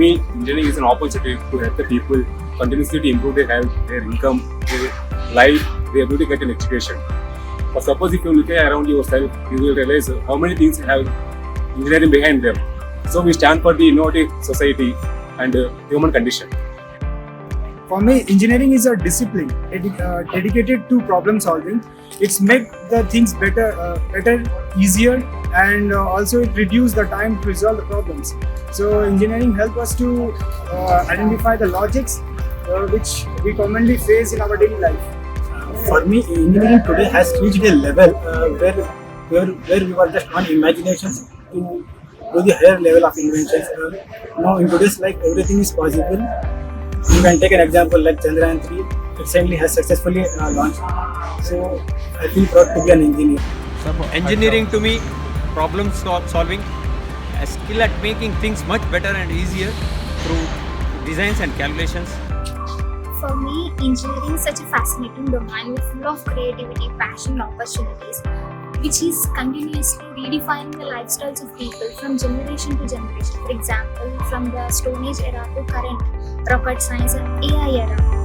me, engineering is an opportunity to help the people continuously to improve their health, their income, their life, their ability to get an education. For suppose if you look around yourself, you will realize how many things have engineering behind them. So we stand for the innovative society and human condition. For me, engineering is a discipline dedicated to problem solving. It's make the things better, easier, and also it reduce the time to resolve the problems. So engineering help us to identify the logics which we commonly face in our daily life. For me, engineering today has reached a level where we were just on imaginations to the higher level of inventions. Now in today's life, everything is possible. You can take an example like Chandrayaan 3 recently has successfully launched. So I feel proud to be an engineer. Engineering to me, problem solving, a skill at making things much better and easier through designs and calculations. For me, engineering is such a fascinating domain with full of creativity, passion, and opportunities, which is continuously redefining the lifestyles of people from generation to generation. For example, from the Stone Age era to current rocket science and AI era.